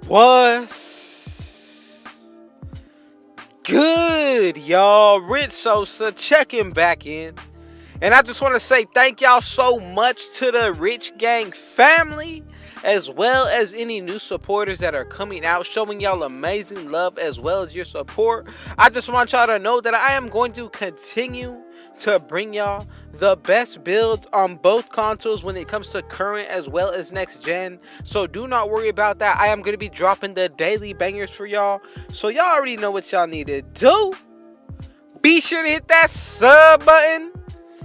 What's good, y'all? Rich Sosa checking back in. And I just want to say thank y'all so much to the Rich Gang family, as well as any new supporters that are coming out, showing y'all amazing love as well as your support. I just want y'all to know that I am going to continue to bring y'all the best builds on both consoles when it comes to current as well as next gen. So do not worry about that. I am going to be dropping the daily bangers for y'all. So y'all already know what y'all need to do. Be sure to hit that sub button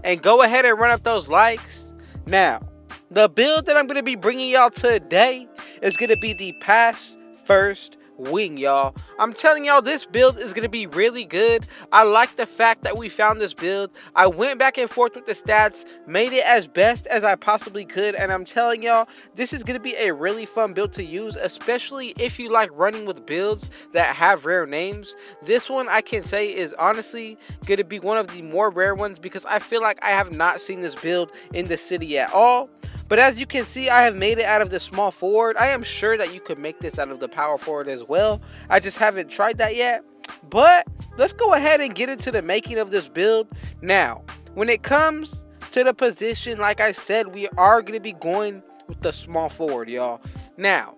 and go ahead and run up those likes. Now, the build that I'm going to be bringing y'all today is going to be the pass first wing, y'all. I'm telling y'all, this build is going to be really good. I like the fact that we found this build. I went back and forth with the stats, made it as best as I possibly could, and I'm telling y'all, this is going to be a really fun build to use, especially if you like running with builds that have rare names. This one I can say is honestly going to be one of the more rare ones because I feel like I have not seen this build in the city at all. But as you can see, I have made it out of the small forward. I am sure that you could make this out of the power forward as well. I just haven't tried that yet. But let's go ahead and get into the making of this build. Now, when it comes to the position, like I said, we are going to be going with the small forward, y'all. Now,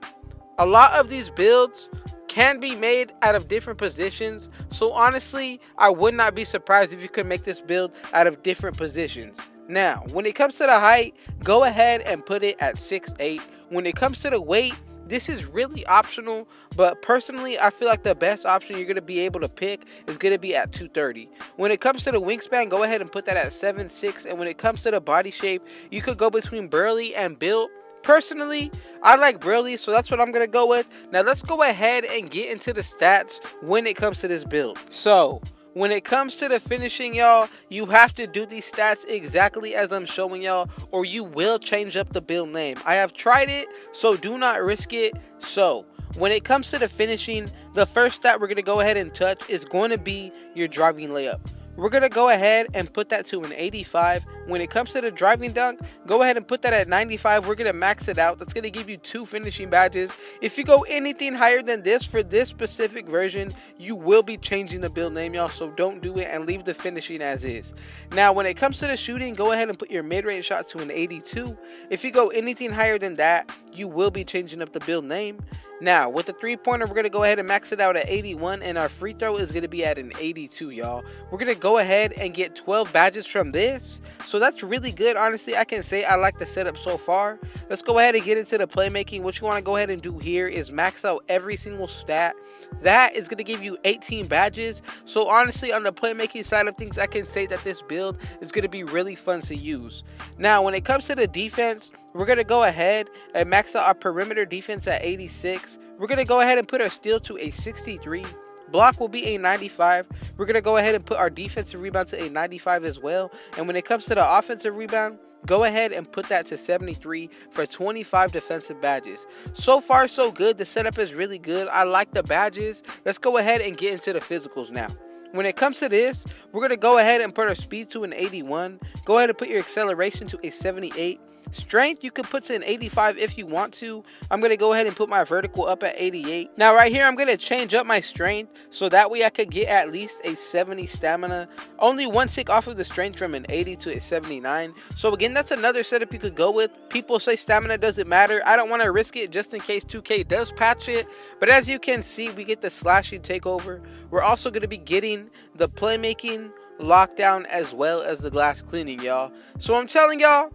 a lot of these builds can be made out of different positions. So honestly, I would not be surprised if you could make this build out of different positions. Now, when it comes to the height, go ahead and put it at 6'8". When it comes to the weight, this is really optional, but personally, I feel like the best option you're going to be able to pick is going to be at 230. When it comes to the wingspan, go ahead and put that at 7'6". And when it comes to the body shape, you could go between burly and built. Personally, I like burly, so that's what I'm going to go with. Now, let's go ahead and get into the stats when it comes to this build. So, when it comes to the finishing, y'all, you have to do these stats exactly as I'm showing y'all, or you will change up the build name. I have tried it, so do not risk it. So, when it comes to the finishing, the first stat we're going to go ahead and touch is going to be your driving layup. We're going to go ahead and put that to an 85. When it comes to the driving dunk, go ahead and put that at 95. We're going to max it out. That's going to give you 2 finishing badges. If you go anything higher than this for this specific version, you will be changing the build name, y'all. So don't do it and leave the finishing as is. Now, when it comes to the shooting, go ahead and put your mid-range shot to an 82. If you go anything higher than that, you will be changing up the build name. Now, with the three-pointer, we're going to go ahead and max it out at 81, and our free throw is going to be at an 82, y'all. We're going to go ahead and get 12 badges from this, so that's really good. Honestly, I can say I like the setup so far. Let's go ahead and get into the playmaking. What you want to go ahead and do here is max out every single stat. That is going to give you 18 badges, so honestly, on the playmaking side of things, I can say that this build is going to be really fun to use. Now, when it comes to the defense, we're going to go ahead and max out our perimeter defense at 86. We're going to go ahead and put our steal to a 63. Block will be a 95. We're going to go ahead and put our defensive rebound to a 95 as well. And when it comes to the offensive rebound, go ahead and put that to 73 for 25 defensive badges. So far, so good. The setup is really good. I like the badges. Let's go ahead and get into the physicals now. When it comes to this, we're going to go ahead and put our speed to an 81. Go ahead and put your acceleration to a 78. Strength, you can put to an 85 if you want to. I'm going to go ahead and put my vertical up at 88. Now right here, I'm going to change up my strength so that way I could get at least a 70 stamina. Only one tick off of the strength from an 80 to a 79. So again, that's another setup you could go with. People say stamina doesn't matter. I don't want to risk it just in case 2K does patch it. But as you can see, we get the slashing takeover. We're also going to be getting the playmaking, lockdown, as well as the glass cleaning, y'all. So I'm telling y'all,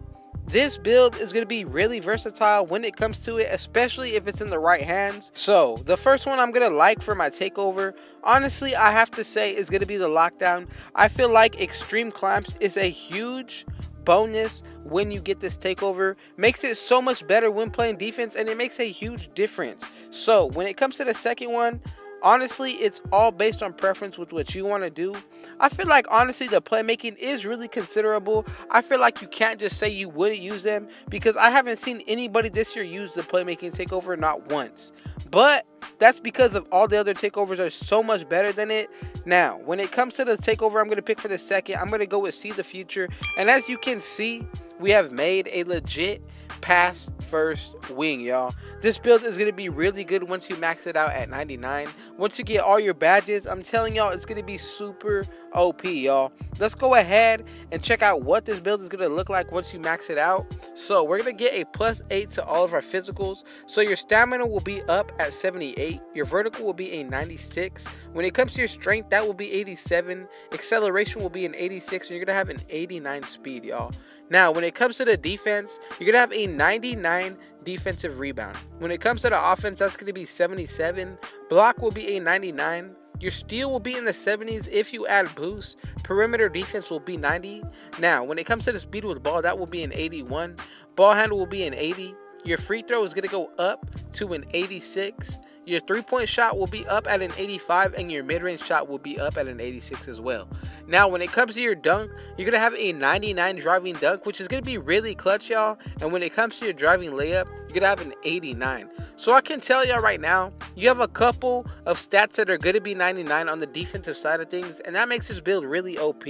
this build is going to be really versatile when it comes to it, especially if it's in the right hands. So, the first one I'm going to like for my takeover, honestly, I have to say is going to be the lockdown. I feel like extreme clamps is a huge bonus when you get this takeover. Makes it so much better when playing defense, and it makes a huge difference. So, when it comes to the second one, honestly, it's all based on preference with what you want to do. I feel like, honestly, the playmaking is really considerable. I feel like you can't just say you wouldn't use them because I haven't seen anybody this year use the playmaking takeover, not once. But that's because of all the other takeovers are so much better than it. Now, when it comes to the takeover I'm going to pick for the second, I'm going to go with See the Future. And as you can see, we have made a legit pass first wing, y'all. This build is going to be really good once you max it out at 99. Once you get all your badges, I'm telling y'all, it's going to be super OP, y'all. Let's go ahead and check out what this build is going to look like once you max it out. So we're going to get a +8 to all of our physicals. So your stamina will be up at 78. Your vertical will be a 96. When it comes to your strength, that will be 87. Acceleration will be an 86. And you're going to have an 89 speed, y'all. Now, when it comes to the defense, you're going to have a 99 defensive rebound. When it comes to the offense, that's going to be 77. Block will be a 99. Your steal will be in the 70s if you add boost. Perimeter defense will be 90. Now, when it comes to the speed with the ball, that will be an 81. Ball handle will be an 80. Your free throw is going to go up to an 86. Your three-point shot will be up at an 85, and your mid-range shot will be up at an 86 as well. Now, when it comes to your dunk, you're going to have a 99 driving dunk, which is going to be really clutch, y'all. And when it comes to your driving layup, you're going to have an 89. So I can tell y'all right now, you have a couple of stats that are going to be 99 on the defensive side of things, and that makes this build really OP.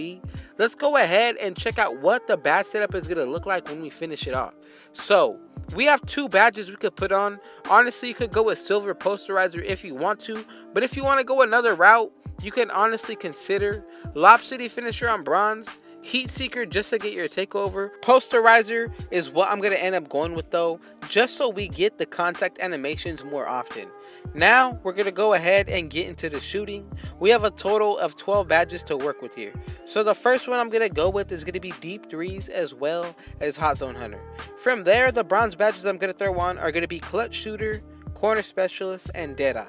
Let's go ahead and check out what the badge setup is going to look like when we finish it off. So we have 2 badges we could put on. Honestly, you could go with silver posterizer if you want to, but if you want to go another route, you can honestly consider Lob City finisher on bronze, Heat Seeker just to get your takeover. Posterizer is what I'm going to end up going with though, just so we get the contact animations more often. Now we're going to go ahead and get into the shooting. We have a total of 12 badges to work with here. So the first one I'm going to go with is going to be deep threes as well as hot zone hunter. From there, the bronze badges I'm going to throw on are going to be clutch shooter, corner specialist, and deadeye.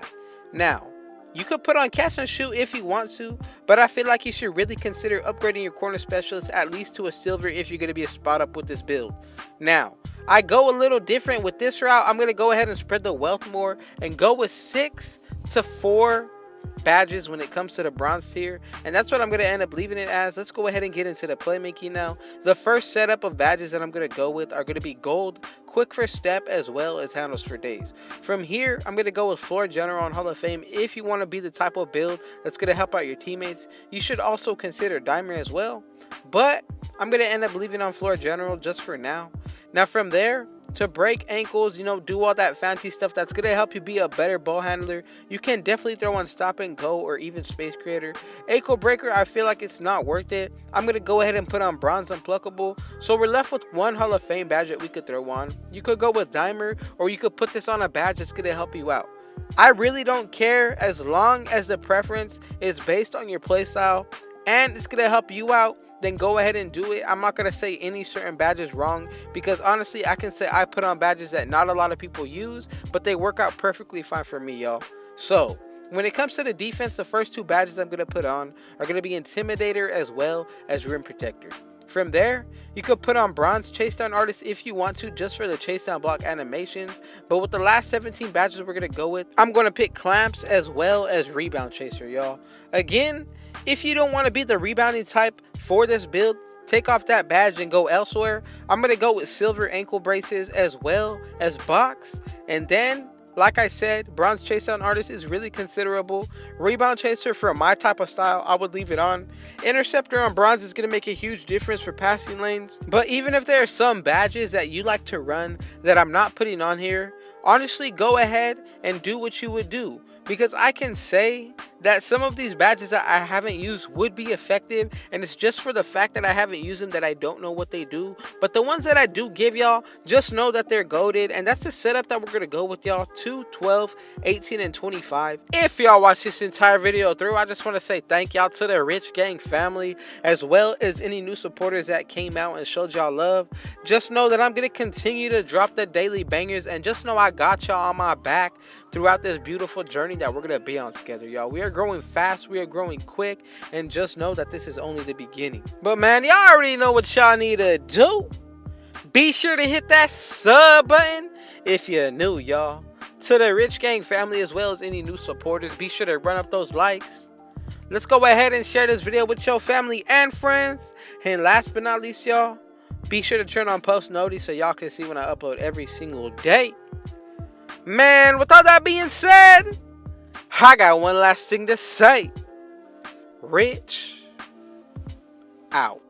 Now, you could put on catch and shoot if you want to, but I feel like you should really consider upgrading your corner specialist at least to a silver if you're going to be a spot up with this build. Now, I go a little different with this route. I'm going to go ahead and spread the wealth more and go with 6 to 4 badges when it comes to the bronze tier, and that's what I'm going to end up leaving it as. Let's go ahead and get into the playmaking now. The first setup of badges that I'm going to go with are going to be gold, quick first step, as well as handles for days. From here, I'm going to go with floor general on Hall of Fame. If you want to be the type of build that's going to help out your teammates, you should also consider diamond as well, but I'm going to end up leaving on floor general just for now. Now from there, to break ankles, do all that fancy stuff that's going to help you be a better ball handler, you can definitely throw on stop and go or even space creator. Ankle breaker, I feel like it's not worth it. I'm going to go ahead and put on bronze unpluckable. So we're left with 1 Hall of Fame badge that we could throw on. You could go with dimer, or you could put this on a badge that's going to help you out. I really don't care as long as the preference is based on your playstyle and it's going to help you out. Then go ahead and do it. I'm not going to say any certain badge is wrong, because honestly, I can say I put on badges that not a lot of people use, but they work out perfectly fine for me, y'all. So when it comes to the defense, the first 2 badges I'm going to put on are going to be Intimidator as well as Rim Protector. From there, you could put on bronze chase down artist if you want to, just for the chase down block animations. But with the last 17 badges we're going to go with, I'm going to pick clamps as well as rebound chaser, y'all. Again, if you don't want to be the rebounding type for this build, take off that badge and go elsewhere. I'm going to go with silver ankle braces as well as box. And then, like I said, bronze chase down artist is really considerable. Rebound chaser for my type of style, I would leave it on. Interceptor on bronze is going to make a huge difference for passing lanes. But even if there are some badges that you like to run that I'm not putting on here, honestly, go ahead and do what you would do. Because I can say that some of these badges that I haven't used would be effective, and it's just for the fact that I haven't used them that I don't know what they do. But the ones that I do give y'all, just know that they're goated, and that's the setup that we're going to go with, y'all. 2, 12, 18, and 25. If y'all watch this entire video through, I just want to say thank y'all to the Rich Gang family, as well as any new supporters that came out and showed y'all love. Just know that I'm going to continue to drop the daily bangers, and just know I got y'all on my back throughout this beautiful journey that we're going to be on together, y'all. We are growing fast, we are growing quick, and just know that this is only the beginning. But man, y'all already know what y'all need to do. Be sure to hit that sub button if you're new, y'all. To the Rich Gang family, as well as any new supporters, be sure to run up those likes. Let's go ahead and share this video with your family and friends. And last but not least, y'all, be sure to turn on post notifications so y'all can see when I upload every single day. Man, with all that being said, I got one last thing to say. Rich out.